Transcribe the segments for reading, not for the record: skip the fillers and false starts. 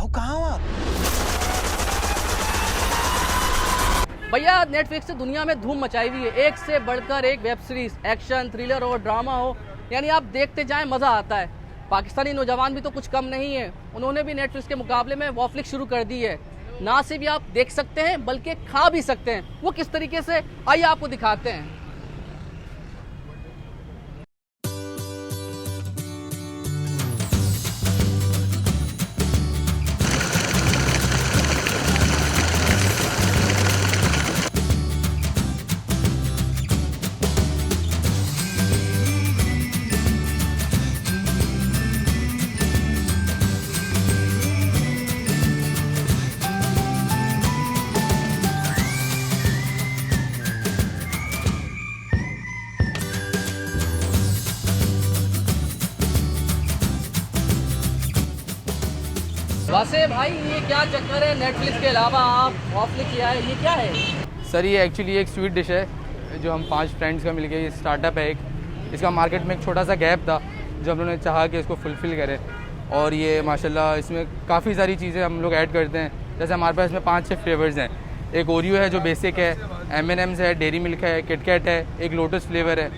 भाऊ कहाँ हो आप? भैया नेटफ्लिक्स ने दुनिया में धूम मचाई हुई है, एक से बढ़कर एक वेब सीरीज, एक्शन, थ्रिलर हो, ड्रामा हो, यानी आप देखते जाएं मज़ा आता है। पाकिस्तानी नौजवान भी तो कुछ कम नहीं है, उन्होंने भी नेटफ्लिक्स के मुकाबले में वॉफ्लिक्स शुरू कर दी है। ना सिर्फ आप देख सकते हैं बल्कि खा भी सकते हैं। वो किस तरीके से, आइए आपको दिखाते हैं। वैसे भाई ये क्या चक्कर है, नेटफ्लिक्स के अलावा आप वॉफ्लिक्स किया है, ये क्या है? सर ये एक्चुअली एक स्वीट डिश है जो हम 5 फ्रेंड्स का मिलके ये स्टार्टअप है एक। इसका मार्केट में एक छोटा सा गैप था जो हम लोगों ने चाहा कि इसको फुलफ़िल करें, और ये माशाल्लाह इसमें काफ़ी सारी चीज़ें हम लोग ऐड करते हैं। जैसे हमारे पास इसमें 5-6 फ्लेवर्स हैं। एक ओरियो है जो बेसिक है, M&M's है, डेयरी मिल्क है, किटकैट है, एक लोटस फ्लेवर है,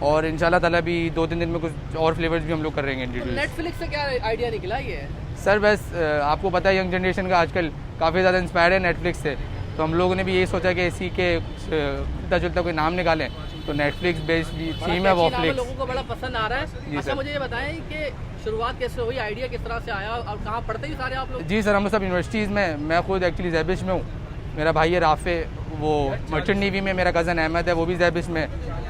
और इंशाल्लाह ताला भी 2-3 दिन में कुछ और फ्लेवर्स भी हम लोग कर रहे हैं इंट्रोड्यूस। नेटफ्लिक्स से क्या आइडिया निकला ये? सर बस आपको पता है यंग जनरेशन का आजकल काफ़ी ज़्यादा इंस्पायर्ड है नेटफ्लिक्स से, तो हम लोगों ने भी यही सोचा कि इसी के मिलता जुलता कोई नाम निकालें, तो नेटफ्लिक्स बेस्ड थीम है वॉफ्लिक्स। लोगों को बड़ा पसंद आ रहा है। अच्छा मुझे ये बताएं कि शुरुआत कैसे हुई, आइडिया किस तरह से आया और कहाँ पढ़ते ही सारे आप लोग? जी सर, हम लोग सब यूनिवर्सिटीज़ में, मैं खुद एक्चुअली जैबिश में हूँ, मेरा भाई है राफे वो मर्चेंट नेवी में, मेरा कज़न अहमद है वो भी जैबिश में,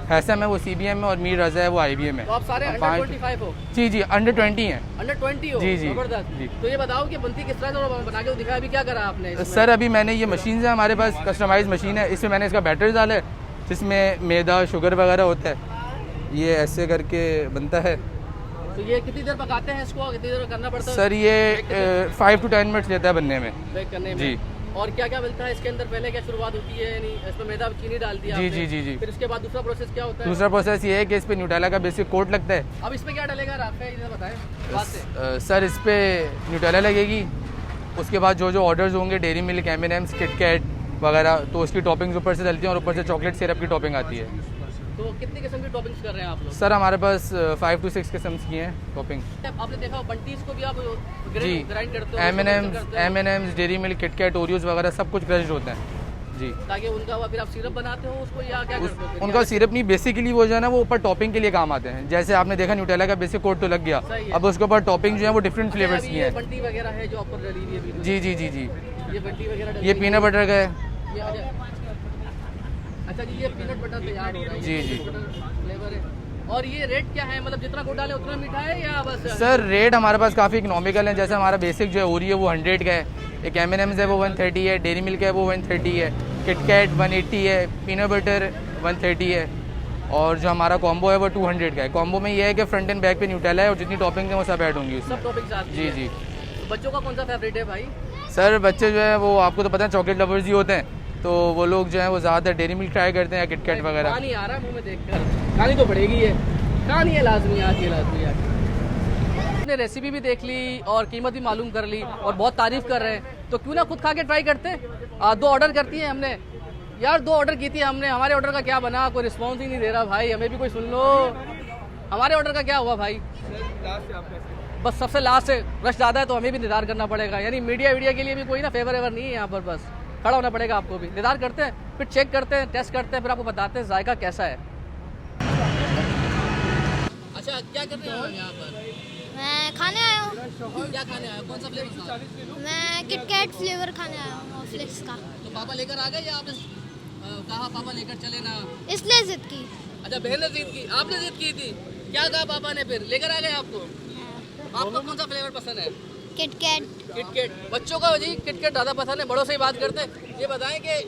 हैसम है वो CBM में, और मीर रज़ा है वो IBM में। तो आप सारे अंडर 25 हो? जी अंडर 20 हैं। अंडर 20 हो? जी जबरदस्त। जी। तो ये बताओ कि बनती किस तरह से बना के दिखाया, अभी क्या करा आपने इसमें? सर अभी मैंने ये मशीन है हमारे पास, कस्टमाइज मशीन है, इसमें मैंने इसका बैटर डाला है जिसमें मैदा शुगर वगैरह होता है, ये ऐसे करके बनता है। तो ये कितनी देर पकाते हैं इसको, कितनी देर करना पड़ता है? सर ये 5 to 10 मिनट्स लेता है बनने में। बेक करने में? जी। और क्या क्या मिलता है इसके अंदर, पहले क्या शुरुआत होती है, यानी इसमें मैदा चीनी डाल दिया जी आपने, जी जी जी। फिर उसके बाद दूसरा प्रोसेस क्या होता है? दूसरा प्रोसेस ये है कि इस पे न्यूटेला का बेसिक कोट लगता है। अब इसमें क्या डलेगा राफे, इन्हें बताएं बात से। सर इस पे न्यूटेला लगेगी, उसके बाद जो जो ऑर्डर्स होंगे डेयरी मिल्क, M&M's, किटकैट वगैरह, तो उसकी टॉपिंग्स ऊपर से डलती हैं और ऊपर से चॉकलेट सिरप की टॉपिंग आती है। तो कितनी किस्म की टॉपिंग्स कर रहे हैं आप लोग? सर हमारे पास 5 to 6 किस्म की हैं टॉपिंग। आपने देखा बंटीज को भी आप जी, ग्राइंड करते हो? M&M's, dairy milk, KitKat, Oreos वगैरह सब कुछ क्रश्ड होता है जी। ताकि उनका फिर आप सिरप बनाते हो उसको, या क्या करते हो? उनका सिरप नहीं, बेसिकली वो जो है ना वो ऊपर टॉपिंग के लिए काम आते हैं। जैसे आपने देखा न्यूटेला का बेसिक कोट तो लग गया, अब उसके ऊपर टॉपिंग जो है वो डिफरेंट फ्लेवर्स की है। बंटी वगैरह है जो ऊपर डली हुई है अभी? जी जी जी जी। ये बंटी वगैरह ये पीनट बटर का है। अच्छा जी, ये पीनट बटर तैयार हो रहा है? जी जी। फ्लेवर है। और ये रेट क्या है, मतलब जितना गुड़ डाले उतना मीठा है या बस? सर रेट हमारे पास काफ़ी इकोनॉमिकल है। जैसे हमारा बेसिक जो है ओरियो वो 100 का है, एक M&M's है वो 130 है, डेयरी मिल्क है वो 130 है, किटकैट 180 है, पीनट बटर 130 है, और जो हमारा कॉम्बो है वो 200 का है। कॉम्बो में ये है कि फ्रंट एंड बैक पे न्यूटेला है और जितनी टॉपिंग है वो सब ऐड होंगी उसमें। सब टॉपिक्स आती जी है। जी। तो बच्चों का कौन सा फेवरेट है भाई? सर बच्चे जो है वो आपको तो पता है चॉकलेट लवर्स ही होते हैं, तो वो लोग जो है वो ज़्यादातर डेयरी मिल्क ट्राई करते हैं या किटकैट वगैरह। पानी आ रहा है मुंह में देखकर, खानी तो पड़ेगी ये, खानी है लाजमी, आज ये लाजमी। आपने रेसिपी भी देख ली और कीमत भी मालूम कर ली और बहुत तारीफ कर रहे हैं, तो क्यों ना खुद खा के ट्राई करते हैं? 2 ऑर्डर करती हैं हमने यार, 2 ऑर्डर की थी हमने, हमारे ऑर्डर का क्या बना? कोई रिस्पॉन्स ही नहीं दे रहा भाई, हमें भी कोई सुन लो। हमारे ऑर्डर का क्या हुआ भाई? बस सबसे लास्ट है, रश ज़्यादा है तो हमें भी निदार करना पड़ेगा, यानी मीडिया के लिए भी कोई ना फेवर नहीं है यहाँ पर, बस खड़ा होना पड़ेगा आपको भी। निदार करते हैं, फिर चेक करते हैं, टेस्ट करते हैं, फिर आपको बताते हैं जायका कैसा है। अच्छा क्या कर रहे हो यहाँ पर? मैं खाने आया हूँ। क्या खाने आया, कौन सा फ्लेवर? मैं किटकैट फ्लेवर खाने आया हूँ वॉफ्लिक्स का। तो पापा लेकर आ गए या आपने कहा पापा लेकर चले ना? इसलिए जिद की। अच्छा बहन ने जिद की, आपने जिद की थी? क्या कहा पापा ने, फिर लेकर आ गए आपको? आपको कौन सा फ्लेवर पसंद है? किटकैट। किटकैट। बच्चों का जी किटकैट ज़्यादा पसंद है, बड़ों से ही बात करते हैं। ये बताएं कि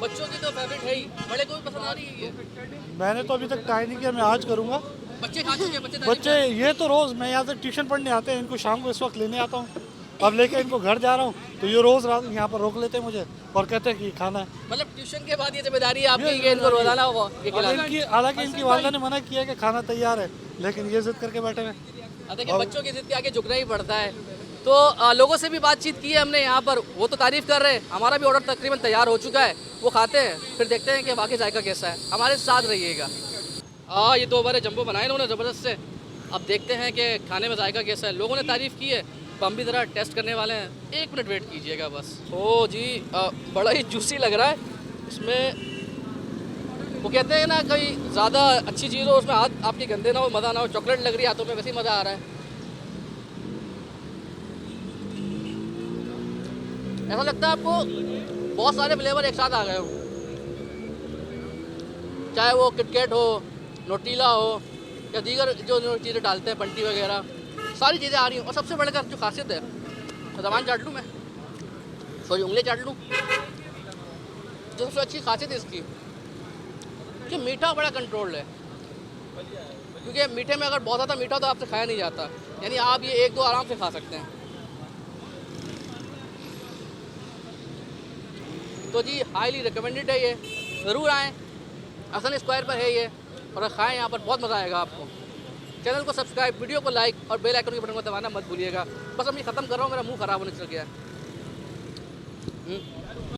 बच्चों की तो फेवरेट है ही, बड़े को भी पसंद आ रही है ये? मैंने तो अभी तक ट्राई नहीं किया, मैं आज करूँगा। बच्चे खा चुके हैं? बच्चे ये तो रोज़ मैं यहाँ से ट्यूशन पढ़ने आते हैं, इनको शाम को इस वक्त लेने आता हूँ, अब लेके इनको घर जा रहा हूँ, तो ये रोज़ रात यहाँ पर रोक लेते हैं मुझे और कहते हैं कि खाना है। मतलब ट्यूशन के बाद ये जिम्मेदारी है आपकी कि इनको रोजाना होगा? हालांकि इनकी वालदा ने मना किया है कि खाना तैयार है, लेकिन ये जिद करके बैठे हुए। देखिए बच्चों की जिद के आगे झुकना ही पड़ता है। तो लोगों से भी बातचीत की है हमने यहाँ पर, वो तो तारीफ़ कर रहे हैं। हमारा भी ऑर्डर तकरीबन तैयार हो चुका है, वो खाते हैं फिर देखते हैं कि वाकई जायका कैसा है। हमारे साथ रहिएगा। ये 2 बार जंबो बनाए इन्होंने ज़बरदस्त से। अब देखते हैं कि खाने में जायका कैसा है। लोगों ने तारीफ़ की है तो हम भी ज़रा टेस्ट करने वाले हैं। 1 मिनट वेट कीजिएगा बस। ओ जी, बड़ा ही जूसी लग रहा है। इसमें वो कहते हैं ना, कोई ज़्यादा अच्छी चीज़ हो उसमें हाथ आपके गंदे ना हो, मज़ा ना हो। चॉकलेट लग रही है हाथों में, वैसे ही मज़ा आ रहा है। ऐसा लगता है आपको बहुत सारे फ्लेवर एक साथ आ गए हो, चाहे वो किटकैट हो, नोटीला हो या दीगर जो चीज़ें डालते हैं, बंटी वगैरह, सारी चीज़ें आ रही हैं। और सबसे बढ़कर जो खासियत है, तो ज़बान चाट लूँ मैं, सॉरी उंगली चाट लूँ। जो सबसे अच्छी खासियत है इसकी कि मीठा बड़ा कंट्रोल्ड है, क्योंकि मीठे में अगर बहुत ज़्यादा मीठा हो तो आपसे खाया नहीं जाता। यानी आप ये 1-2 आराम से खा सकते हैं। तो जी हाईली रिकमेंडेड है, ये ज़रूर आएँ। हसन स्क्वायर पर है ये, और खाएँ यहाँ पर, बहुत मज़ा आएगा आपको। चैनल को सब्सक्राइब, वीडियो को लाइक और बेल आइकन के बटन को दबाना मत भूलिएगा। बस अब ये ख़त्म कर रहा हूँ, मेरा मुंह ख़राब होने चल गया है।